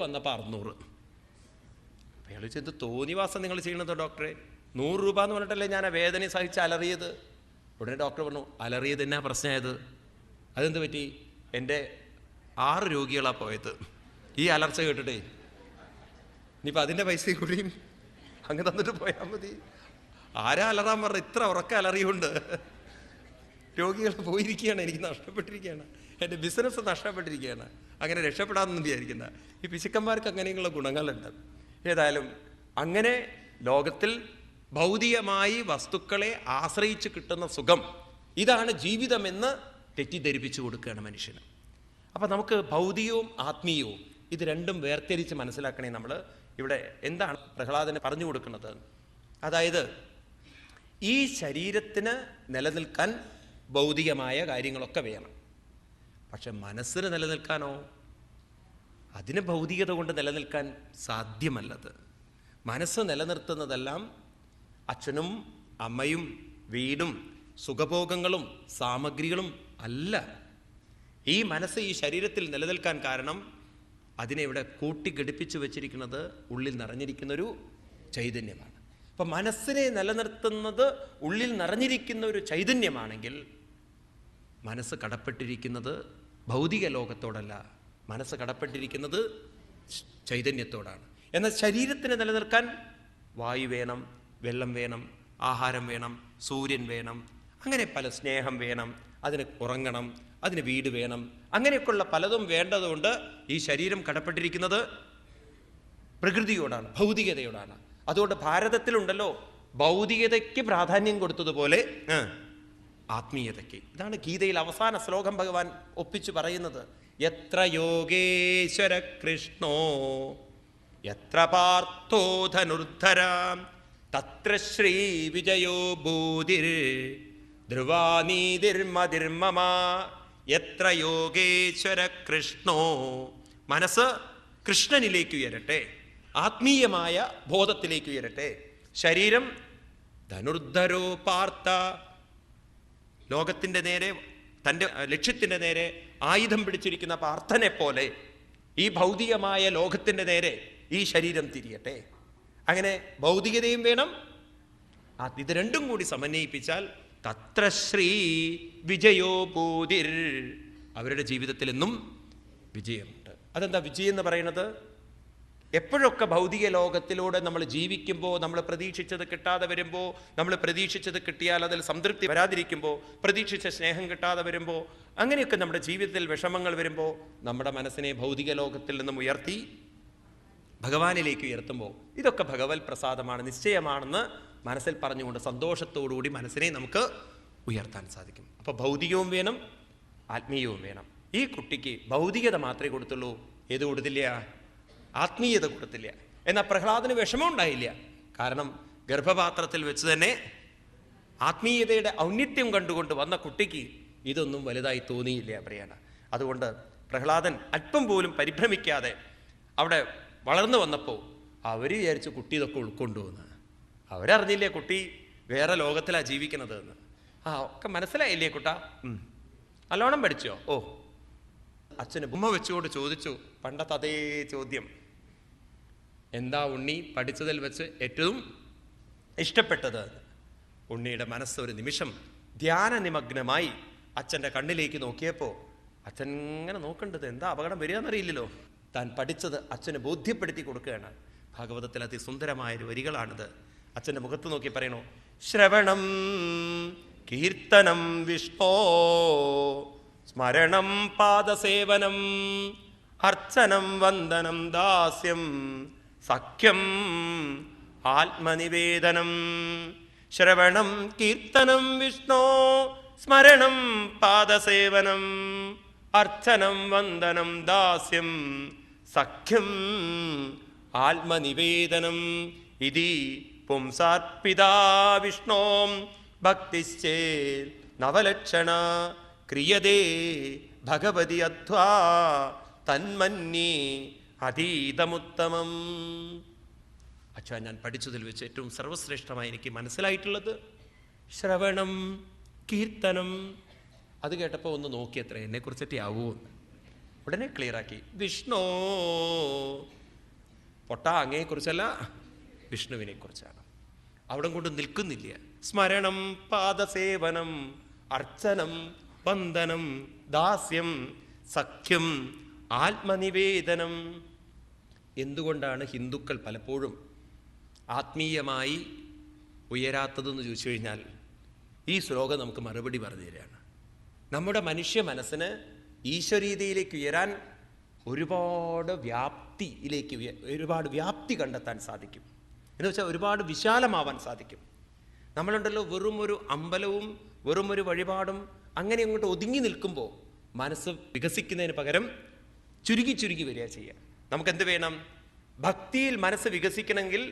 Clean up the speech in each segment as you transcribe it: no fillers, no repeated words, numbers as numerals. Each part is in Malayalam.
വന്നപ്പോൾ 600. അയാൾ ചെയ്ത് തോന്നിവാസം നിങ്ങൾ ചെയ്യണത് ഡോക്ടറെ, 100 രൂപ എന്ന് പറഞ്ഞിട്ടല്ലേ ഞാൻ ആ വേദന സഹിച്ച് അലറിയത്. ഉടനെ ഡോക്ടർ പറഞ്ഞു, അലറിയത് എന്നാ പ്രശ്നമായത്? അതെന്ത് പറ്റി? എൻ്റെ 6 രോഗികളാണ് പോയത് ഈ അലർച്ച കേട്ടിട്ടേ. ഇനിയിപ്പോൾ അതിൻ്റെ പൈസയും കൂടിയും അങ്ങ് തന്നിട്ട് പോയാൽ മതി. ആരാ അലറാൻ പറഞ്ഞ? ഇത്ര ഉറക്ക അലറിയുണ്ട്. രോഗികൾ പോയിരിക്കുകയാണ്, എനിക്ക് നഷ്ടപ്പെട്ടിരിക്കുകയാണ്, എൻ്റെ ബിസിനസ് നഷ്ടപ്പെട്ടിരിക്കുകയാണ്. അങ്ങനെ രക്ഷപ്പെടാമെന്ന് വിചാരിക്കുന്ന ഈ പിശുക്കന്മാർക്ക് അങ്ങനെയുള്ള ഗുണങ്ങളുണ്ട്. ഏതായാലും അങ്ങനെ ലോകത്തിൽ ഭൗതികമായി വസ്തുക്കളെ ആശ്രയിച്ച് കിട്ടുന്ന സുഖം, ഇതാണ് ജീവിതമെന്ന് തെറ്റിദ്ധരിപ്പിച്ചു കൊടുക്കുകയാണ് മനുഷ്യന്. അപ്പം നമുക്ക് ഭൗതികവും ആത്മീയവും ഇത് രണ്ടും വേർതിരിച്ച് മനസ്സിലാക്കണേ. നമ്മൾ ഇവിടെ എന്താണ് പ്രഹ്ലാദന് പറഞ്ഞു കൊടുക്കുന്നത്? അതായത് ഈ ശരീരത്തിന് നിലനിൽക്കാൻ ഭൗതികമായ കാര്യങ്ങളൊക്കെ വേണം, പക്ഷെ മനസ്സിന് നിലനിൽക്കാനോ? അതിന് ഭൗതികത കൊണ്ട് നിലനിൽക്കാൻ സാധ്യമല്ലത്. മനസ്സ് നിലനിർത്തുന്നതെല്ലാം അച്ഛനും അമ്മയും വീടും സുഖഭോഗങ്ങളും സാമഗ്രികളും അല്ല. ഈ മനസ്സ് ഈ ശരീരത്തിൽ നിലനിൽക്കാൻ കാരണം അതിനെ ഇവിടെ കൂട്ടിഘടിപ്പിച്ചു വെച്ചിരിക്കുന്നത് ഉള്ളിൽ നിറഞ്ഞിരിക്കുന്നൊരു ചൈതന്യമാണ്. അപ്പം മനസ്സിനെ നിലനിർത്തുന്നത് ഉള്ളിൽ നിറഞ്ഞിരിക്കുന്ന ഒരു ചൈതന്യമാണെങ്കിൽ മനസ്സ് കടപ്പെട്ടിരിക്കുന്നത് ഭൗതിക ലോകത്തോടല്ല, മനസ്സ് കടപ്പെട്ടിരിക്കുന്നത് ചൈതന്യത്തോടാണ്. എന്നാൽ ശരീരത്തിന് നിലനിൽക്കാൻ വായു വേണം, വെള്ളം വേണം, ആഹാരം വേണം, സൂര്യൻ വേണം, അങ്ങനെ പല സ്നേഹം വേണം, അതിന് ഉറങ്ങണം, അതിന് വീട് വേണം, അങ്ങനെയൊക്കെയുള്ള പലതും വേണ്ടതുകൊണ്ട് ഈ ശരീരം കടപ്പെട്ടിരിക്കുന്നത് പ്രകൃതിയോടാണ്, ഭൗതികതയോടാണ്. അതുകൊണ്ട് ഭാരതത്തിലുണ്ടല്ലോ ഭൗതികതയ്ക്ക് പ്രാധാന്യം കൊടുത്തതുപോലെ ആത്മീയതയ്ക്ക്. ഇതാണ് ഗീതയിൽ അവസാന ശ്ലോകം ഭഗവാൻ ഒപ്പിച്ചു പറയുന്നത്. എത്ര യോഗേശ്വര കൃഷ്ണോ എത്ര പാർത്ഥോ ധനുർധരാം തത്ര ശ്രീ വിജയോ ഭൂതിർ ധ്രുവാനീതിർമതിർമമ. എത്ര യോഗേശ്വര കൃഷ്ണോ, മനസ്സ് കൃഷ്ണനിലേക്ക് ഉയരട്ടെ, ആത്മീയമായ ബോധത്തിലേക്ക് ഉയരട്ടെ. ശരീരം ധനുർധരോ പാർത്ഥ, ലോകത്തിൻ്റെ നേരെ, തൻ്റെ ലക്ഷ്യത്തിൻ്റെ നേരെ ആയുധം പിടിച്ചിരിക്കുന്ന പാർത്ഥനെ പോലെ ഈ ഭൗതികമായ ലോകത്തിൻ്റെ നേരെ ഈ ശരീരം തിരിയട്ടെ. അങ്ങനെ ഭൗതികതയും വേണം, ഇത് രണ്ടും കൂടി സമന്വയിപ്പിച്ചാൽ തത്ര ശ്രീ വിജയോ ഭൂതിർ, അവരുടെ ജീവിതത്തിൽ എന്നും വിജയമുണ്ട്. അതെന്താ വിജയം എന്ന് പറയുന്നത്? എപ്പോഴൊക്കെ ഭൗതിക ലോകത്തിലൂടെ നമ്മൾ ജീവിക്കുമ്പോൾ, നമ്മൾ പ്രതീക്ഷിച്ചത് കിട്ടാതെ വരുമ്പോൾ, നമ്മൾ പ്രതീക്ഷിച്ചത് കിട്ടിയാൽ അതിൽ സംതൃപ്തി വരാതിരിക്കുമ്പോൾ, പ്രതീക്ഷിച്ച സ്നേഹം കിട്ടാതെ വരുമ്പോൾ, അങ്ങനെയൊക്കെ നമ്മുടെ ജീവിതത്തിൽ വിഷമങ്ങൾ വരുമ്പോൾ നമ്മുടെ മനസ്സിനെ ഭൗതിക ലോകത്തിൽ നിന്നും ഉയർത്തി ഭഗവാനിലേക്ക് ഉയർത്തുമ്പോൾ ഇതൊക്കെ ഭഗവത് പ്രസാദമാണ്, നിശ്ചയമാണെന്ന് മനസ്സിൽ പറഞ്ഞുകൊണ്ട് സന്തോഷത്തോടുകൂടി മനസ്സിനെ നമുക്ക് ഉയർത്താൻ സാധിക്കും. അപ്പോൾ ഭൗതികവും വേണം, ആത്മീയവും വേണം. ഈ കുട്ടിക്ക് ഭൗതികത മാത്രമേ കൊടുത്തുള്ളൂ, ഏത് കൊടുത്തില്ല? ആത്മീയത കൊടുത്തില്ല. എന്നാൽ പ്രഹ്ലാദന് വിഷമം ഉണ്ടായില്ല. കാരണം ഗർഭപാത്രത്തിൽ വെച്ച് തന്നെ ആത്മീയതയുടെ ഔന്നിത്യം കണ്ടുകൊണ്ട് വന്ന കുട്ടിക്ക് ഇതൊന്നും വലുതായി തോന്നിയില്ല പറയാണ്. അതുകൊണ്ട് പ്രഹ്ലാദൻ അല്പം പോലും പരിഭ്രമിക്കാതെ അവിടെ വളർന്നു വന്നപ്പോൾ അവർ വിചാരിച്ചു കുട്ടി ഇതൊക്കെ ഉൾക്കൊണ്ടുവന്ന്. അവരറിഞ്ഞില്ലേ കുട്ടി വേറെ ലോകത്തിലാണ് ജീവിക്കണത് എന്ന്. ഒക്കെ മനസ്സിലായില്ലേ കുട്ടാ? നല്ലോണം പഠിച്ചോ? ഓ. അച്ഛന് ഉമ്മ വെച്ചുകൊണ്ട് ചോദിച്ചു പണ്ടത്തെ അതേ ചോദ്യം, എന്താ ഉണ്ണി പഠിച്ചതിൽ വെച്ച് ഏറ്റവും ഇഷ്ടപ്പെട്ടത്? ഉണ്ണിയുടെ മനസ്സ് ഒരു നിമിഷം ധ്യാന നിമഗ്നമായി അച്ഛൻ്റെ കണ്ണിലേക്ക് നോക്കിയപ്പോൾ അച്ഛൻ ഇങ്ങനെ നോക്കേണ്ടത് എന്താ അപകടം വരികയെന്നറിയില്ലല്ലോ. താൻ പഠിച്ചത് അച്ഛന് ബോധ്യപ്പെടുത്തി കൊടുക്കുകയാണ്. ഭാഗവതത്തിൽ അതിസുന്ദരമായൊരു വരികളാണിത്. അച്ഛൻ്റെ മുഖത്ത് നോക്കി പറയണു, ശ്രവണം കീർത്തനം വിഷ്ണോ സ്മരണം പാദസേവനം അർച്ചനം വന്ദനം ദാസ്യം സഖ്യം ആത്മനിവേദനം. ശ്രവണം കീർത്തനം വിഷ്ണോ സ്മരണം പാദസേവനം അർച്ചനം വന്ദനം ദാസ്യം സഖ്യം ആത്മനിവേദനം. ഇതി പുംസാർപ്പിതാ വിഷ്ണോ ഭക്തിശ്ചേ നവലക്ഷണ ക്രിയതേ ഭഗവതി അധ്വാ തന്മന്യേ അതീതമുത്തമം. അച്ഛാ, ഞാൻ പഠിച്ചതിൽ വെച്ച് ഏറ്റവും സർവശ്രേഷ്ഠമായി എനിക്ക് മനസ്സിലായിട്ടുള്ളത് ശ്രവണം കീർത്തനം. അത് കേട്ടപ്പോൾ ഒന്ന് നോക്കിയത്ര എന്നെക്കുറിച്ചിട്ട് ആവുമോ? ഉടനെ ക്ലിയറാക്കി, വിഷ്ണു. പൊട്ട അങ്ങയെക്കുറിച്ചല്ല, വിഷ്ണുവിനെ കുറിച്ചാണ്. അവിടെ കൊണ്ട് നിൽക്കുന്നില്ല. സ്മരണം, പാദസേവനം, അർച്ചനം, വന്ദനം, ദാസ്യം, സഖ്യം, ആത്മനിവേദനം. എന്തുകൊണ്ടാണ് ഹിന്ദുക്കൾ പലപ്പോഴും ആത്മീയമായി ഉയരാത്തതെന്ന് ചോദിച്ചു കഴിഞ്ഞാൽ ഈ ശ്ലോകം നമുക്ക് മറുപടി പറഞ്ഞു തരികയാണ്. നമ്മുടെ മനുഷ്യ മനസ്സിന് ഈശ്വരീയതയിലേക്ക് ഉയരാൻ ഒരുപാട് വ്യാപ്തി കണ്ടെത്താൻ സാധിക്കും. എന്ന് വെച്ചാൽ ഒരുപാട് വിശാലമാവാൻ സാധിക്കും. നമ്മളുണ്ടല്ലോ വെറും ഒരു അമ്പലവും വെറും ഒരു വഴിപാടും അങ്ങനെ അങ്ങോട്ട് ഒതുങ്ങി നിൽക്കുമ്പോൾ മനസ്സ് വികസിക്കുന്നതിന് പകരം ചുരുങ്ങി വരിക ചെയ്യുക. നമുക്കെന്ത് വേണം? ഭക്തിയിൽ മനസ്സ് വികസിക്കണമെങ്കിൽ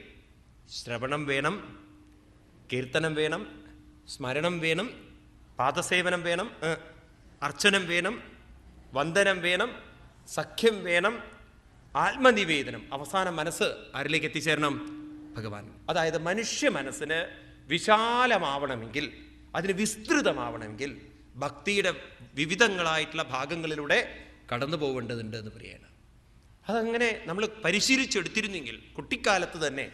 ശ്രവണം വേണം, കീർത്തനം വേണം, സ്മരണം വേണം, പാദസേവനം വേണം, അർച്ചനം വേണം, വന്ദനം വേണം, സഖ്യം വേണം, ആത്മനിവേദനം. അവസാനം മനസ്സ് ആരിലേക്ക് എത്തിച്ചേരണം? ഭഗവാൻ. അതായത് മനുഷ്യ മനസ്സിന് വിശാലമാവണമെങ്കിൽ, അതിന് വിസ്തൃതമാവണമെങ്കിൽ ഭക്തിയുടെ വിവിധങ്ങളായിട്ടുള്ള ഭാഗങ്ങളിലൂടെ കടന്നു പോകേണ്ടതുണ്ട് എന്ന് പറയുകയാണ്. അതങ്ങനെ നമ്മൾ പരിശീലിച്ചെടുത്തിരുന്നെങ്കിൽ കുട്ടിക്കാലത്ത് തന്നെ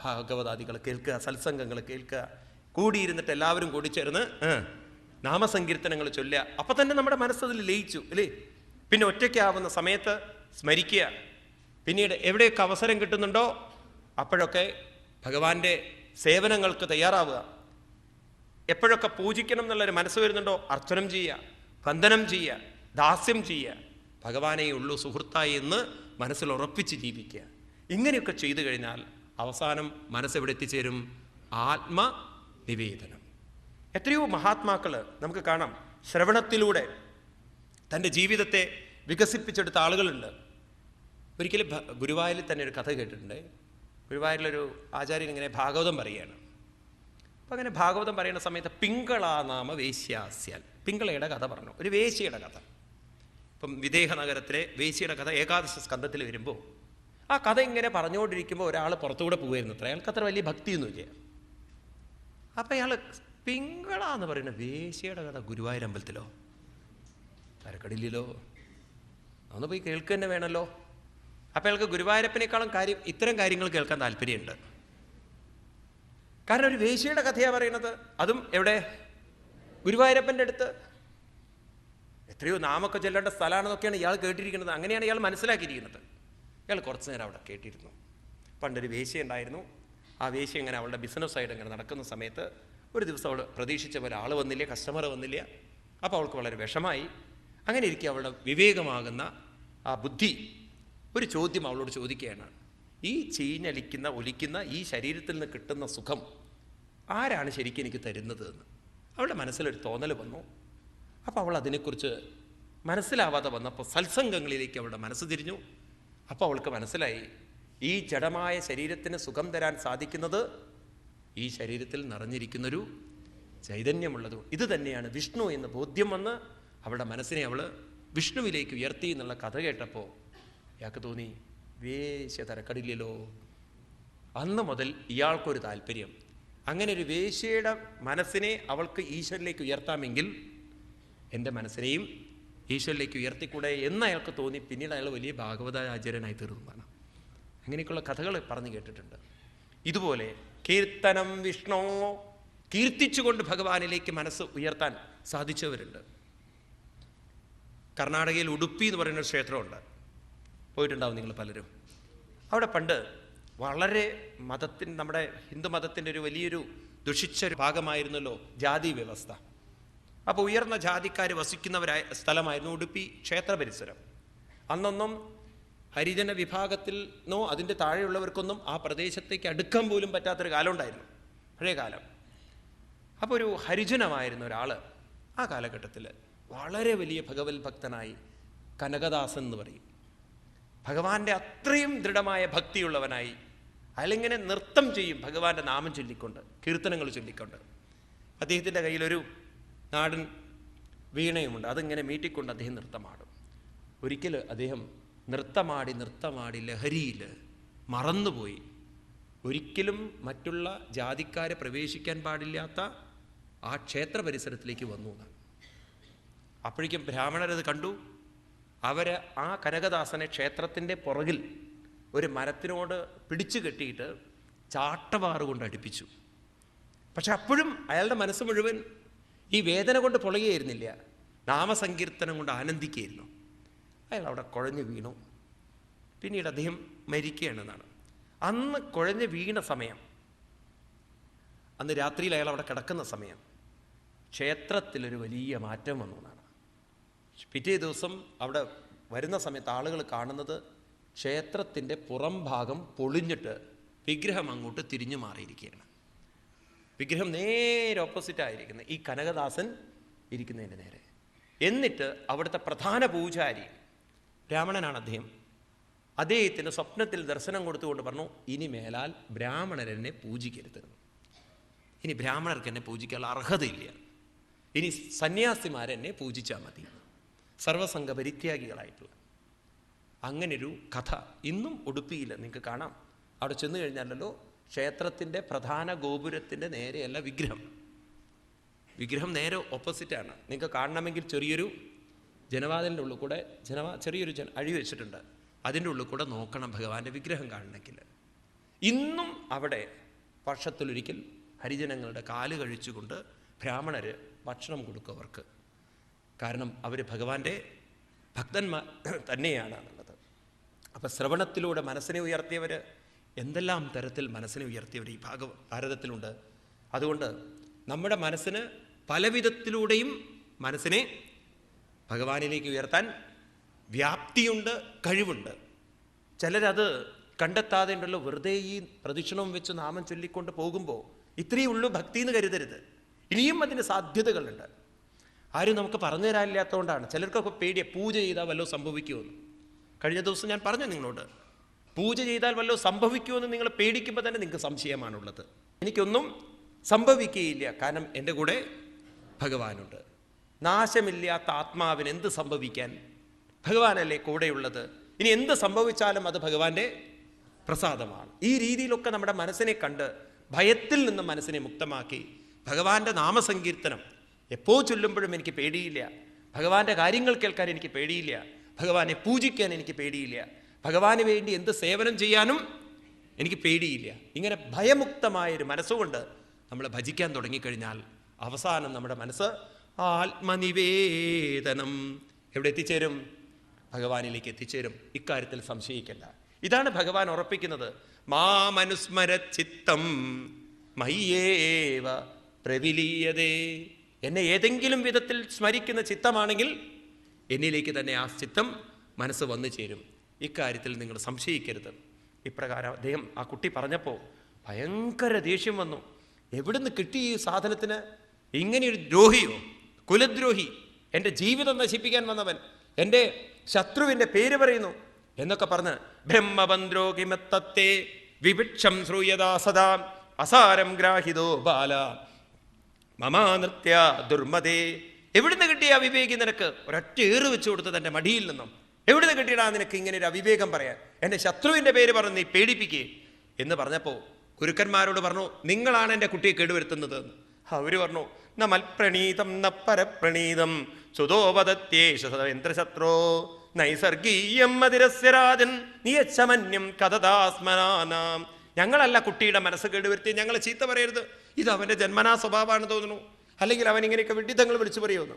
ഭാഗവതാദികൾ കേൾക്കുക, സത്സംഗങ്ങൾ കേൾക്കുക, കൂടിയിരുന്നിട്ട് എല്ലാവരും കൂടി ചേർന്ന് നാമസങ്കീർത്തനങ്ങൾ ചൊല്ലുക. അപ്പം തന്നെ നമ്മുടെ മനസ്സതിൽ ലയിച്ചു അല്ലേ? പിന്നെ ഒറ്റയ്ക്കാവുന്ന സമയത്ത് സ്മരിക്കുക. പിന്നീട് എവിടെയൊക്കെ അവസരം കിട്ടുന്നുണ്ടോ അപ്പോഴൊക്കെ ഭഗവാന്റെ സേവനങ്ങൾക്ക് തയ്യാറാവുക. എപ്പോഴൊക്കെ പൂജിക്കണം എന്നുള്ളൊരു മനസ്സ് വരുന്നുണ്ടോ അർച്ചനം ചെയ്യുക, വന്ദനം ചെയ്യുക, ദാസ്യം ചെയ്യുക. ഭഗവാനേ ഉള്ളൂ സുഹൃത്തായി എന്ന് മനസ്സിൽ ഉറപ്പിച്ച് ജീവിക്കുക. ഇങ്ങനെയൊക്കെ ചെയ്തു കഴിഞ്ഞാൽ അവസാനം മനസ്സെവിടെ എത്തിച്ചേരും? ആത്മനിവേദനം. എത്രയോ മഹാത്മാക്കൾ നമുക്ക് കാണാം ശ്രവണത്തിലൂടെ തൻ്റെ ജീവിതത്തെ വികസിപ്പിച്ചെടുത്ത ആളുകളുണ്ട്. ഒരിക്കലും ഗുരുവായൂരിൽ തന്നെ ഒരു കഥ കേട്ടിട്ടുണ്ട്. ഗുരുവായൂരിലൊരു ആചാര്യൻ ഇങ്ങനെ ഭാഗവതം പറയുകയാണ്. അപ്പം അങ്ങനെ ഭാഗവതം പറയുന്ന സമയത്ത് പിങ്കളാനാമ വേശ്യാസ്യാൽ, പിങ്കളയുടെ കഥ പറഞ്ഞു, ഒരു വേശ്യയുടെ കഥ. ഇപ്പം വിദേഹ നഗരത്തിലെ വേശ്യയുടെ കഥ ഏകാദശ സ്കന്ധത്തിൽ വരുമ്പോൾ ആ കഥ ഇങ്ങനെ പറഞ്ഞുകൊണ്ടിരിക്കുമ്പോൾ ഒരാൾ പുറത്തുകൂടെ പോകുമായിരുന്നു. അയാൾക്ക് അത്ര വലിയ ഭക്തിയൊന്നുമില്ല. അപ്പം അയാൾ പിങ്കള എന്ന് പറയുന്ന വേശ്യയുടെ കഥ ഗുരുവായൂരമ്പലത്തിലോ തരക്കടില്ലല്ലോ, അതൊന്ന് പോയി കേൾക്കുക തന്നെ വേണമല്ലോ. അപ്പം അയാൾക്ക് ഗുരുവായൂരപ്പനേക്കാളും ഇത്തരം കാര്യങ്ങൾ കേൾക്കാൻ താല്പര്യമുണ്ട്. കാരണം ഒരു വേശ്യയുടെ കഥയാണ് പറയുന്നത്, അതും എവിടെ? ഗുരുവായൂരപ്പൻ്റെ അടുത്ത്. എത്രയോ നാമൊക്കെ ചെല്ലേണ്ട സ്ഥലമാണെന്നൊക്കെയാണ് ഇയാൾ കേട്ടിരിക്കുന്നത്. അങ്ങനെയാണ് ഇയാൾ മനസ്സിലാക്കിയിരിക്കുന്നത്. ഇയാൾ കുറച്ച് നേരം അവിടെ കേട്ടിരുന്നു. പണ്ടൊരു വേശ്യ ഉണ്ടായിരുന്നു. ആ വേശ്യ ഇങ്ങനെ അവളുടെ ബിസിനസ്സായിട്ട് ഇങ്ങനെ നടക്കുന്ന സമയത്ത് ഒരു ദിവസം അവൾ പ്രതീക്ഷിച്ച പോലെ ആൾ വന്നില്ല, കസ്റ്റമർ വന്നില്ല. അപ്പോൾ അവൾക്ക് വളരെ വിഷമായി. അങ്ങനെ ഇരിക്കുക അവളുടെ വിവേകമാകുന്ന ആ ബുദ്ധി ഒരു ചോദ്യം അവളോട് ചോദിക്കുകയാണ്. ഈ ചീഞ്ഞലിക്കുന്ന ഒലിക്കുന്ന ഈ ശരീരത്തിൽ നിന്ന് കിട്ടുന്ന സുഖം ആരാണ് ശരിക്കും എനിക്ക് തരുന്നത് എന്ന് അവളുടെ മനസ്സിലൊരു തോന്നൽ വന്നു. അപ്പോൾ അവൾ അതിനെക്കുറിച്ച് മനസ്സിലാവാതെ വന്നപ്പോൾ സത്സംഗങ്ങളിലേക്ക് അവളുടെ മനസ്സ് തിരിഞ്ഞു. അപ്പോൾ അവൾക്ക് മനസ്സിലായി ഈ ജഡമായ ശരീരത്തിന് സുഖം തരാൻ സാധിക്കുന്നത് ഈ ശരീരത്തിൽ നിറഞ്ഞിരിക്കുന്നൊരു ചൈതന്യമുള്ളതും ഇത് തന്നെയാണ് വിഷ്ണു എന്ന് ബോധ്യം വന്ന് അവളുടെ മനസ്സിനെ അവൾ വിഷ്ണുവിലേക്ക് ഉയർത്തി എന്നുള്ള കഥ കേട്ടപ്പോൾ ഇയാൾക്ക് തോന്നി വേശ്യ തരക്കടില്ലല്ലോ. അന്ന് മുതൽ ഇയാൾക്കൊരു താല്പര്യം, അങ്ങനെ ഒരു വേശ്യയുടെ മനസ്സിനെ അവൾക്ക് ഈശ്വരനിലേക്ക് ഉയർത്താമെങ്കിൽ എൻ്റെ മനസ്സിനെയും ഈശ്വരനിലേക്ക് ഉയർത്തിക്കൂടെ എന്ന് അയാൾക്ക് തോന്നി. പിന്നീട് അയാൾ വലിയ ഭാഗവതാചാര്യനായി തീർന്നതാണ്. അങ്ങനെയൊക്കെയുള്ള കഥകൾ പറഞ്ഞു കേട്ടിട്ടുണ്ട്. ഇതുപോലെ കീർത്തനം വിഷ്ണു കീർത്തിച്ചുകൊണ്ട് ഭഗവാനിലേക്ക് മനസ്സ് ഉയർത്താൻ സാധിച്ചവരുണ്ട്. കർണാടകയിൽ ഉടുപ്പി എന്ന് പറയുന്നൊരു ക്ഷേത്രമുണ്ട്, പോയിട്ടുണ്ടാവും നിങ്ങൾ പലരും. അവിടെ പണ്ട് വളരെ നമ്മുടെ ഹിന്ദു മതത്തിൻ്റെ ഒരു വലിയൊരു ദുഷിച്ചൊരു ഭാഗമായിരുന്നല്ലോ ജാതി വ്യവസ്ഥ. അപ്പോൾ ഉയർന്ന ജാതിക്കാർ വസിക്കുന്നവരായ സ്ഥലമായിരുന്നു ഉടുപ്പി ക്ഷേത്ര പരിസരം. അന്നൊന്നും ഹരിജന വിഭാഗത്തിനോ അതിൻ്റെ താഴെയുള്ളവർക്കൊന്നും ആ പ്രദേശത്തേക്ക് അടുക്കാൻ പോലും പറ്റാത്തൊരു കാലം ഉണ്ടായിരുന്നു, പഴയ കാലം. അപ്പോൾ ഒരു ഹരിജനമായിരുന്ന ഒരാൾ ആ കാലഘട്ടത്തിൽ വളരെ വലിയ ഭഗവത് ഭക്തനായി, കനകദാസൻ എന്ന് പറയും, ഭഗവാന്റെ അത്രയും ദൃഢമായ ഭക്തിയുള്ളവനായി അയാളിങ്ങനെ നൃത്തം ചെയ്യും ഭഗവാന്റെ നാമം ചൊല്ലിക്കൊണ്ട്, കീർത്തനങ്ങൾ ചൊല്ലിക്കൊണ്ട്. അദ്ദേഹത്തിൻ്റെ കയ്യിലൊരു നാടൻ വീണയുമുണ്ട്, അതിങ്ങനെ മീട്ടിക്കൊണ്ട് അദ്ദേഹം നൃത്തമാടും. ഒരിക്കൽ അദ്ദേഹം നൃത്തമാടി ലഹരിയിൽ മറന്നുപോയി ഒരിക്കലും മറ്റുള്ള ജാതിക്കാരെ പ്രവേശിക്കാൻ പാടില്ലാത്ത ആ ക്ഷേത്ര പരിസരത്തിലേക്ക് വന്നു എന്നാണ്. അപ്പോഴേക്കും ബ്രാഹ്മണരത് കണ്ടു. അവർ ആ കനകദാസനെ ക്ഷേത്രത്തിൻ്റെ പുറകിൽ ഒരു മരത്തിനോട് പിടിച്ചു കെട്ടിയിട്ട് ചാട്ടവാറ് കൊണ്ട് അടുപ്പിച്ചു. പക്ഷെ അപ്പോഴും അയാളുടെ മനസ്സ് മുഴുവൻ ഈ വേദന കൊണ്ട് പൊളയുകയായിരുന്നില്ല, നാമസങ്കീർത്തനം കൊണ്ട് ആനന്ദിക്കുകയായിരുന്നു. അയാൾ അവിടെ കുഴഞ്ഞു വീണു. പിന്നീട് അദ്ദേഹം മരിക്കുകയാണെന്നാണ്. അന്ന് കുഴഞ്ഞു വീണ സമയം, അന്ന് രാത്രിയിൽ അയാൾ അവിടെ കിടക്കുന്ന സമയം ക്ഷേത്രത്തിലൊരു വലിയ മാറ്റം വന്നു എന്നാണ്. പിറ്റേ ദിവസം അവിടെ വരുന്ന സമയത്ത് ആളുകൾ കാണുന്നത് ക്ഷേത്രത്തിൻ്റെ പുറം ഭാഗം പൊളിഞ്ഞിട്ട് വിഗ്രഹം അങ്ങോട്ട് തിരിഞ്ഞു മാറിയിരിക്കുകയാണ്. വിഗ്രഹം നേരെ ഓപ്പോസിറ്റായിരിക്കുന്നത്, ഈ കനകദാസൻ ഇരിക്കുന്നതിൻ്റെ നേരെ. എന്നിട്ട് അവിടുത്തെ പ്രധാന പൂജാരി, ബ്രാഹ്മണനാണ് അദ്ദേഹം, അദ്ദേഹത്തിന് സ്വപ്നത്തിൽ ദർശനം കൊടുത്തുകൊണ്ട് പറഞ്ഞു, ഇനി മേലാൽ ബ്രാഹ്മണരെന്നെ പൂജിക്കരുത്, ഇനി ബ്രാഹ്മണർക്ക് എന്നെ പൂജിക്കാനുള്ള അർഹതയില്ല, ഇനി സന്യാസിമാരെന്നെ പൂജിച്ചാൽ മതി, സർവസംഘ പരിത്യാഗികളായിട്ടുള്ള. അങ്ങനൊരു കഥ ഇന്നും ഉടുപ്പിയിൽ നിങ്ങൾക്ക് കാണാം. അവിടെ ചെന്ന് കഴിഞ്ഞാലല്ലോ ക്ഷേത്രത്തിൻ്റെ പ്രധാന ഗോപുരത്തിൻ്റെ നേരെയല്ല വിഗ്രഹം, വിഗ്രഹം നേരെ ഓപ്പോസിറ്റാണ്. നിങ്ങൾക്ക് കാണണമെങ്കിൽ ചെറിയൊരു ജനവാതിലിൻ്റെ ഉള്ളിൽ കൂടെ ചെറിയൊരു അഴി വെച്ചിട്ടുണ്ട്, അതിൻ്റെ ഉള്ളിൽ കൂടെ നോക്കണം ഭഗവാന്റെ വിഗ്രഹം കാണണമെങ്കിൽ. ഇന്നും അവിടെ വർഷത്തിലൊരിക്കൽ ഹരിജനങ്ങളുടെ കാല് കഴിച്ചുകൊണ്ട് ബ്രാഹ്മണർ ഭക്ഷണം കൊടുക്കും അവർക്ക്. കാരണം അവർ ഭഗവാന്റെ ഭക്തന്മാർ തന്നെയാണ് എന്നുള്ളത്. അപ്പം ശ്രവണത്തിലൂടെ മനസ്സിനെ ഉയർത്തിയവർ, എന്തെല്ലാം തരത്തിൽ മനസ്സിനെ ഉയർത്തിയവർ ഈ ഭാരതത്തിലുണ്ട്. അതുകൊണ്ട് നമ്മുടെ മനസ്സിന് പല വിധത്തിലൂടെയും മനസ്സിനെ ഭഗവാനിലേക്ക് ഉയർത്താൻ വ്യാപ്തിയുണ്ട്, കഴിവുണ്ട്. ചിലരത് കണ്ടെത്താതെ ഉണ്ടല്ലോ വെറുതെ ഈ പ്രദക്ഷിണവും വെച്ച് നാമം ചൊല്ലിക്കൊണ്ട് പോകുമ്പോൾ ഇത്രയേ ഉള്ളൂ ഭക്തി എന്ന് കരുതരുത്. ഇനിയും അതിന് സാധ്യതകളുണ്ട്. ആരും നമുക്ക് പറഞ്ഞു തരാനില്ലാത്തതുകൊണ്ടാണ്. ചിലർക്കൊക്കെ പേടിയ പൂജ ചെയ്താൽ വല്ലതും സംഭവിക്കുമെന്ന്. കഴിഞ്ഞ ദിവസം ഞാൻ പറഞ്ഞു നിങ്ങളോട്, പൂജ ചെയ്താൽ വല്ലതും സംഭവിക്കുമെന്ന് നിങ്ങൾ പേടിക്കുമ്പോൾ തന്നെ നിങ്ങൾക്ക് സംശയമാണുള്ളത്. എനിക്കൊന്നും സംഭവിക്കുകയില്ല, കാരണം എൻ്റെ കൂടെ ഭഗവാനുണ്ട്. നാശമില്ലാത്ത ആത്മാവിന് എന്ത് സംഭവിക്കാൻ? ഭഗവാനല്ലേ കൂടെയുള്ളത്. ഇനി എന്ത് സംഭവിച്ചാലും അത് ഭഗവാന്റെ പ്രസാദമാണ്. ഈ രീതിയിലൊക്കെ നമ്മുടെ മനസ്സിനെ കണ്ട് ഭയത്തിൽ നിന്ന് മനസ്സിനെ മുക്തമാക്കി ഭഗവാന്റെ നാമസങ്കീർത്തനം എപ്പോൾ ചൊല്ലുമ്പോഴും എനിക്ക് പേടിയില്ല, ഭഗവാന്റെ കാര്യങ്ങൾ കേൾക്കാൻ എനിക്ക് പേടിയില്ല, ഭഗവാനെ പൂജിക്കാൻ എനിക്ക് പേടിയില്ല, ഭഗവാന് വേണ്ടി എന്ത് സേവനം ചെയ്യാനും എനിക്ക് പേടിയില്ല. ഇങ്ങനെ ഭയമുക്തമായൊരു മനസ്സുകൊണ്ട് നമ്മൾ ഭജിക്കാൻ തുടങ്ങിക്കഴിഞ്ഞാൽ അവസാനം നമ്മുടെ മനസ്സ് ആത്മനിവേദനം എവിടെ എത്തിച്ചേരും? ഭഗവാനിലേക്ക് എത്തിച്ചേരും. ഇക്കാര്യത്തിൽ സംശയിക്കേണ്ട. ഇതാണ് ഭഗവാൻ ഉറപ്പിക്കുന്നത്. മാമനുസ്മര ചിത്തം മയ്യേവ പ്രവിലീയതേ. എന്നെ ഏതെങ്കിലും വിധത്തിൽ സ്മരിക്കുന്ന ചിത്തമാണെങ്കിൽ എന്നിലേക്ക് തന്നെ ആ ചിത്തം മനസ്സ് വന്നു ചേരും. ഇക്കാര്യത്തിൽ നിങ്ങൾ സംശയിക്കരുത്. ഇപ്രകാരം അദ്ദേഹം ആ കുട്ടി പറഞ്ഞപ്പോൾ ഭയങ്കര ദേഷ്യം വന്നു. എവിടുന്ന് കിട്ടി ഈ സാധനത്തിന്? ഇങ്ങനെയൊരു ദ്രോഹിയോ, കുലദ്രോഹി, എൻ്റെ ജീവിതം നശിപ്പിക്കാൻ വന്നവൻ, എൻ്റെ ശത്രുവിൻ്റെ പേര് പറയുന്നു എന്നൊക്കെ പറഞ്ഞ് ബ്രഹ്മബന്ദ്രോ കിമത്തത്തെ വിഭിക്ഷം ശ്രൂയതാ സദാ അസാരം ഗ്രാഹിതോ ബാല മമാനൃത്യ ദുർമതേ. എവിടുന്ന് കിട്ടിയ അവിവേകി നിനക്ക്? ഒരൊറ്റ ഏറ് വെച്ച് കൊടുത്തത് എൻ്റെ മടിയിൽ നിന്നും. എവിടുന്ന് കിട്ടിയിടാ നിനക്ക് ഇങ്ങനെ ഒരു അവിവേകം പറയാൻ? എൻ്റെ ശത്രുവിൻ്റെ പേര് പറഞ്ഞ് നീ പേടിപ്പിക്കേ എന്ന് പറഞ്ഞപ്പോൾ ഗുരുക്കന്മാരോട് പറഞ്ഞു, നിങ്ങളാണ് എൻ്റെ കുട്ടിയെ കേടുവരുത്തുന്നത് എന്ന്. അവർ പറഞ്ഞു, ന മൽപ്രണീതം ന പരപ്രണീതം സുതോപദത്യേശത്രോ നൈസർഗീയം മതിരസ്യരാജൻ നിയച്ചമന്യം കഥദാസ്മനാനാം. ഞങ്ങളല്ല കുട്ടിയുടെ മനസ്സ് കേടുവരുത്തി, ഞങ്ങളെ ചീത്ത പറയരുത്, ഇത് അവൻ്റെ ജന്മനാ സ്വഭാവമാണെന്ന് തോന്നുന്നു, അല്ലെങ്കിൽ അവൻ ഇങ്ങനെയൊക്കെ വിഡ്ഢിത്തങ്ങൾ വിളിച്ചു പറയുമെന്ന്.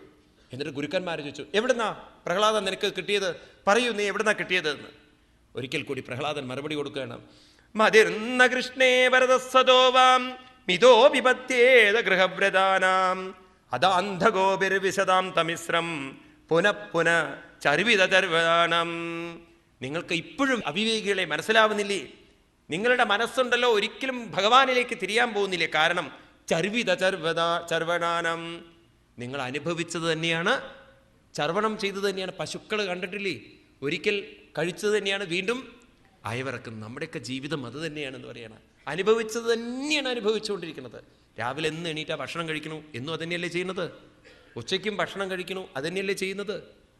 എന്നിട്ട് ഗുരുക്കന്മാർ ചോദിച്ചു, എവിടുന്നാ പ്രഹ്ലാദൻ നിനക്ക് കിട്ടിയത്? പറയൂ, നീ എവിടുന്നാ കിട്ടിയത് എന്ന്. ഒരിക്കൽ കൂടി പ്രഹ്ലാദൻ മറുപടി കൊടുക്കുകയാണ്. മതിർന്ന കൃഷ്ണേ വരദസ്വതോവാം മിതോ വിപത്യേത ഗൃഹവ്രതാനാം അതാന്ധഗോപിർവിശദാം തമിശ്രം പുനഃ ചർവിത ചർവണം. നിങ്ങൾക്ക് ഇപ്പോഴും അവിവേകികളെ മനസ്സിലാവുന്നില്ലേ? നിങ്ങളുടെ മനസ്സുണ്ടല്ലോ ഒരിക്കലും ഭഗവാനിലേക്ക് തിരിയാൻ പോകുന്നില്ലേ? കാരണം ചർവിത ചർവണാനം, നിങ്ങൾ അനുഭവിച്ചത് തന്നെയാണ്, ചർവണം ചെയ്തത് തന്നെയാണ്. പശുക്കൾ കണ്ടിട്ടില്ലേ, ഒരിക്കൽ കഴിച്ചത് തന്നെയാണ് വീണ്ടും അയവിറക്കുന്നത്. നമ്മുടെയൊക്കെ ജീവിതം അത് തന്നെയാണെന്ന് പറയണം. അനുഭവിച്ചത് തന്നെയാണ് അനുഭവിച്ചുകൊണ്ടിരിക്കുന്നത്. രാവിലെ എന്ന് എണീറ്റാ ഭക്ഷണം കഴിക്കണു, എന്നും അത് തന്നെയല്ലേ ചെയ്യുന്നത്. ഉച്ചയ്ക്കും ഭക്ഷണം കഴിക്കണു, അത് തന്നെയല്ലേ ചെയ്യുന്നത്.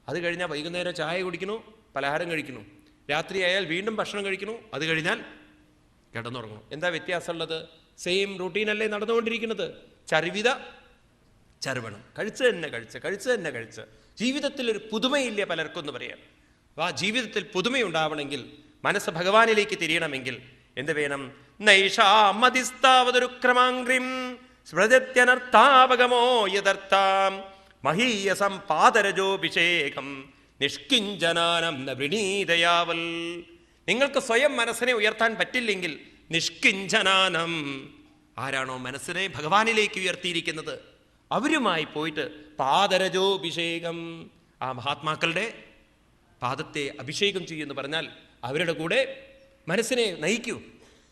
അത് കഴിഞ്ഞാൽ വൈകുന്നേരം ചായ കുടിക്കണു, പലഹാരം കഴിക്കണു, രാത്രി ആയാൽ വീണ്ടും ഭക്ഷണം കഴിക്കണു, അത് കഴിഞ്ഞാൽ കിടന്നുറങ്ങണം. എന്താ വ്യത്യാസമുള്ളത്? സെയിം റൂട്ടീനല്ലേ നടന്നുകൊണ്ടിരിക്കുന്നത്. ചർവിത ചർവണം, കഴിച്ച് തന്നെ കഴിച്ച് ജീവിതത്തിൽ ഒരു പുതുമയില്ല പലർക്കും എന്ന് പറയാം. ആ ജീവിതത്തിൽ പുതുമയുണ്ടാവണമെങ്കിൽ, മനസ്സ് ഭഗവാനിലേക്ക് തിരിയണമെങ്കിൽ എന്ത് വേണം? നൈഷാമതിസ്താവതൊരുക്രമാഗ്രിം സ്മൃജത്യനർത്ഥാപകമോ യദർത്ഥാം മഹീയസം പാദരജോഭിഷേകം നിഷ്കിഞ്ചനാനം നവൃണീതയാവൽ. നിങ്ങൾക്ക് സ്വയം മനസ്സിനെ ഉയർത്താൻ പറ്റില്ലെങ്കിൽ നിഷ്കിഞ്ചനാനം, ആരാണോ മനസ്സിനെ ഭഗവാനിലേക്ക് ഉയർത്തിയിരിക്കുന്നത് അവരുമായി പോയിട്ട് പാദരജോഭിഷേകം, ആ മഹാത്മാക്കളുടെ പാദത്തെ അഭിഷേകം ചെയ്യുമെന്ന് പറഞ്ഞാൽ അവരുടെ കൂടെ മനസ്സിനെ നയിക്കൂ.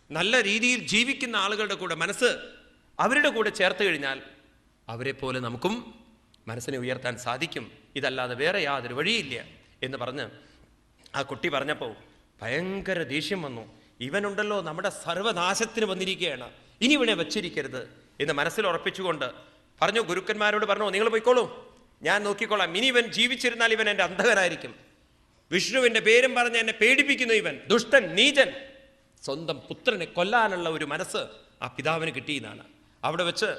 നല്ല രീതിയിൽ ജീവിക്കുന്ന ആളുകളുടെ കൂടെ മനസ്സ് അവരുടെ കൂടെ ചേർത്ത് കഴിഞ്ഞാൽ അവരെ പോലെ നമുക്കും മനസ്സിനെ ഉയർത്താൻ സാധിക്കും. ഇതല്ലാതെ വേറെ യാതൊരു വഴിയില്ല എന്ന് പറഞ്ഞ് ആ കുട്ടി പറഞ്ഞപ്പോൾ ഭയങ്കര ദേഷ്യം വന്നു. ഇവനുണ്ടല്ലോ നമ്മുടെ സർവനാശത്തിന് വന്നിരിക്കുകയാണ്, ഇനി ഇവനെ വച്ചിരിക്കരുത് എന്ന് മനസ്സിൽ ഉറപ്പിച്ചുകൊണ്ട് പറഞ്ഞു. ഗുരുക്കന്മാരോട് പറഞ്ഞു, നിങ്ങൾ പോയിക്കോളൂ, ഞാൻ നോക്കിക്കോളാം. ഇനി ഇവൻ ജീവിച്ചിരുന്നാൽ ഇവൻ എൻ്റെ അന്ധകനായിരിക്കും. വിഷ്ണുവിൻ്റെ പേരും പറഞ്ഞ് എന്നെ പേടിപ്പിക്കുന്നു ഇവൻ, ദുഷ്ടൻ, നീചൻ. സ്വന്തം പുത്രനെ കൊല്ലാനുള്ള ഒരു മനസ്സ് ആ പിതാവിന് കിട്ടിയെന്നാണ്. അവിടെ വെച്ച്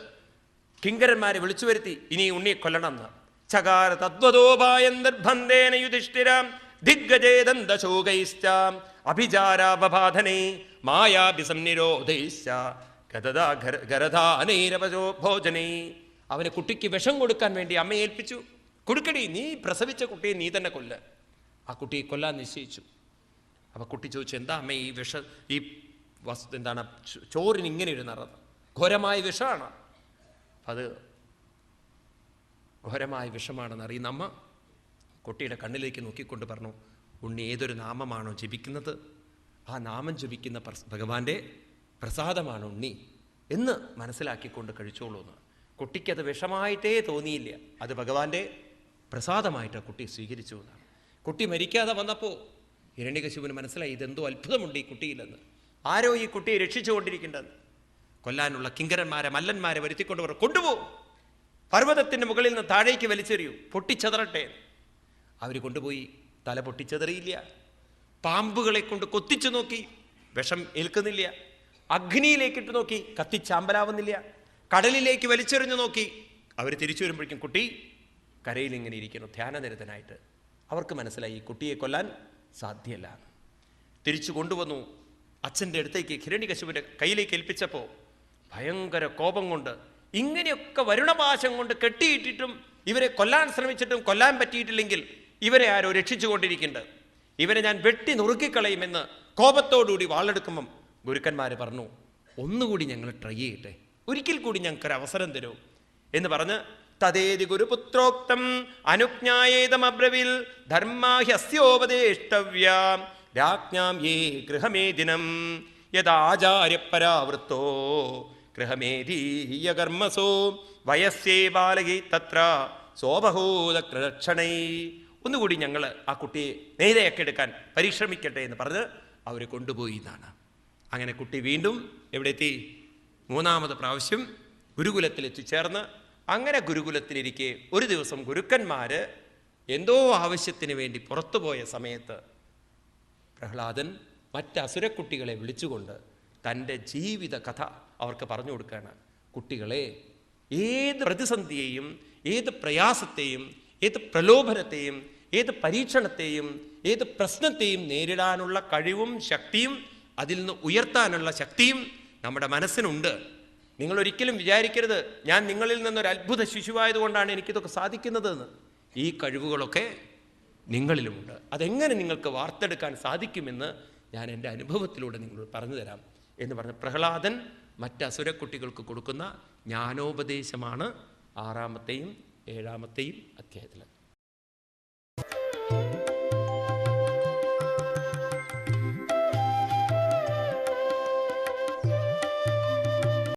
കിങ്കരന്മാരെ വിളിച്ചു വരുത്തി, ഇനി ഉണ്ണിയെ കൊല്ലണമെന്ന്. ചകാര തദ്വതോപായം നിർബന്ധേന യുധിഷ്ഠിരാം ദിഗ്ഗജേദന്തശോകൈശ്ചാം അഭിചാരാപബാധനേ മായാഭിസംനിരോധൈശ്ച ഗരധാനൈരവശോ ഭോജനേ. അവന് കുട്ടിക്ക് വിഷം കൊടുക്കാൻ വേണ്ടി അമ്മയെ ഏൽപ്പിച്ചു. കൊടുക്കടി, നീ പ്രസവിച്ച കുട്ടിയെ നീ തന്നെ കൊല്ല. ആ കുട്ടിയെ കൊല്ലാൻ നിശ്ചയിച്ചു. അപ്പോൾ കുട്ടി ചോദിച്ചു, എന്താ അമ്മ ഈ ഈ എന്താണ് ചോറിന് ഇങ്ങനെ ഒരു നിറം? ഘോരമായ വിഷമാണ്. അത് ഘോരമായ വിഷമാണെന്ന് അറിയുന്ന അമ്മ കുട്ടിയുടെ കണ്ണിലേക്ക് നോക്കിക്കൊണ്ട് പറഞ്ഞു, ഉണ്ണി ഏതൊരു നാമമാണോ ജപിക്കുന്നത് ആ നാമം ജപിക്കുന്ന ഭഗവാന്റെ പ്രസാദമാണ് ഉണ്ണി എന്ന് മനസ്സിലാക്കിക്കൊണ്ട് കഴിച്ചോളൂ എന്ന്. കുട്ടിക്കത് വിഷമായിട്ടേ തോന്നിയില്ല, അത് ഭഗവാന്റെ പ്രസാദമായിട്ട് കുട്ടി സ്വീകരിച്ചു എന്നാണ്. കുട്ടി മരിക്കാതെ വന്നപ്പോൾ ഹിരണ്യകശിപുവിന് മനസ്സിലായി, ഇതെന്തോ അത്ഭുതമുണ്ട് ഈ കുട്ടിയിലെന്ന്. ആരോ ഈ കുട്ടിയെ രക്ഷിച്ചുകൊണ്ടിരിക്കേണ്ടത്. കൊല്ലാനുള്ള കിങ്കരന്മാരെ, മല്ലന്മാരെ വരുത്തിക്കൊണ്ട് പറഞ്ഞു, കൊണ്ടുപോകും, പർവ്വതത്തിൻ്റെ മുകളിൽ നിന്ന് താഴേക്ക് വലിച്ചെറിയൂ, പൊട്ടിച്ചതറട്ടെ. അവർ കൊണ്ടുപോയി. തല പൊട്ടിച്ചതറിയില്ല. പാമ്പുകളെ കൊണ്ട് കൊത്തിച്ചു നോക്കി, വിഷം ഏൽക്കുന്നില്ല. അഗ്നിയിലേക്കിട്ട് നോക്കി, കത്തിച്ചാമ്പലാവുന്നില്ല. കടലിലേക്ക് വലിച്ചെറിഞ്ഞു നോക്കി. അവർ തിരിച്ചു വരുമ്പോഴേക്കും കുട്ടി കരയിൽ ഇങ്ങനെ ഇരിക്കുന്നു, ധ്യാനനിരതനായിട്ട്. അവർക്ക് മനസ്സിലായി ഈ കുട്ടിയെ കൊല്ലാൻ സാധ്യമല്ല. തിരിച്ചു കൊണ്ടുവന്നു. അച്ഛൻ്റെ അടുത്തേക്ക് ഹിരണ്യകശിപുവിൻ്റെ കയ്യിലേക്ക് ഏൽപ്പിച്ചപ്പോൾ ഭയങ്കര കോപം കൊണ്ട്, ഇങ്ങനെയൊക്കെ വരുണപാശം കൊണ്ട് കെട്ടിയിട്ടിട്ടും ഇവരെ കൊല്ലാൻ ശ്രമിച്ചിട്ടും കൊല്ലാൻ പറ്റിയിട്ടില്ലെങ്കിൽ ഇവരെ ആരോ രക്ഷിച്ചുകൊണ്ടിരിക്കുന്നുണ്ട്, ഇവരെ ഞാൻ വെട്ടി നുറുക്കിക്കളയുമെന്ന് കോപത്തോടുകൂടി വാളെടുക്കുമ്പം ഗുരുക്കന്മാർ പറഞ്ഞു, ഒന്നുകൂടി ഞങ്ങൾ ട്രൈ ചെയ്യട്ടെ, ഒരിക്കൽ കൂടി ഞങ്ങൾക്കൊരു അവസരം തരൂ എന്ന് പറഞ്ഞ് തദേതി ഗുരുപുത്രോക്തം അനുജ്ഞായേതമബ്രവിൽ ധർമാഹ്യസ്യോപദേഷ്ടവ്യാം രാജ്ഞാം യേ ഗൃഹമേദിനം യദാചാര്യപരാവൃത്തോ ഗൃഹമേധീയകർമ്മസോ വയസ്യേ ബാലകി തത്ര സ്വബഹൂതക്ഷണൈ. ഒന്നുകൂടി ഞങ്ങൾ ആ കുട്ടിയെ നേരെയൊക്കെ എടുക്കാൻ പരിശ്രമിക്കട്ടെ എന്ന് പറഞ്ഞ് അവരെ കൊണ്ടുപോയി എന്നാണ്. അങ്ങനെ കുട്ടി വീണ്ടും എവിടെ എത്തി? മൂന്നാമത് പ്രാവശ്യം ഗുരുകുലത്തിലെത്തിച്ചേർന്ന്. അങ്ങനെ ഗുരുകുലത്തിലിരിക്കെ ഒരു ദിവസം ഗുരുക്കന്മാർ എന്തോ ആവശ്യത്തിന് വേണ്ടി പുറത്തുപോയ സമയത്ത് പ്രഹ്ലാദൻ മറ്റ് അസുരക്കുട്ടികളെ വിളിച്ചുകൊണ്ട് തൻ്റെ ജീവിത കഥ അവർക്ക് പറഞ്ഞു കൊടുക്കുകയാണ്. കുട്ടികളെ, ഏത് പ്രതിസന്ധിയെയും, ഏത് പ്രയാസത്തെയും, ഏത് പ്രലോഭനത്തെയും, ഏത് പരീക്ഷണത്തെയും, ഏത് പ്രശ്നത്തെയും നേരിടാനുള്ള കഴിവും ശക്തിയും അതിൽ നിന്ന് ഉയർത്താനുള്ള ശക്തിയും നമ്മുടെ മനസ്സിനുണ്ട്. നിങ്ങളൊരിക്കലും വിചാരിക്കരുത് ഞാൻ നിങ്ങളിൽ നിന്നൊരു അത്ഭുത ശിശുവായതുകൊണ്ടാണ് എനിക്കിതൊക്കെ സാധിക്കുന്നതെന്ന്. ഈ കഴിവുകളൊക്കെ നിങ്ങളിലുമുണ്ട്. അതെങ്ങനെ നിങ്ങൾക്ക് വാർത്തെടുക്കാൻ സാധിക്കുമെന്ന് ഞാൻ എൻ്റെ അനുഭവത്തിലൂടെ നിങ്ങളോട് പറഞ്ഞു തരാം എന്ന് പറഞ്ഞ് പ്രഹ്ലാദൻ മറ്റ് അസുരക്കുട്ടികൾക്ക് കൊടുക്കുന്ന ജ്ഞാനോപദേശമാണ് 6-ാമത്തെയും 7-ാമത്തെയും അധ്യായത്തിൽ.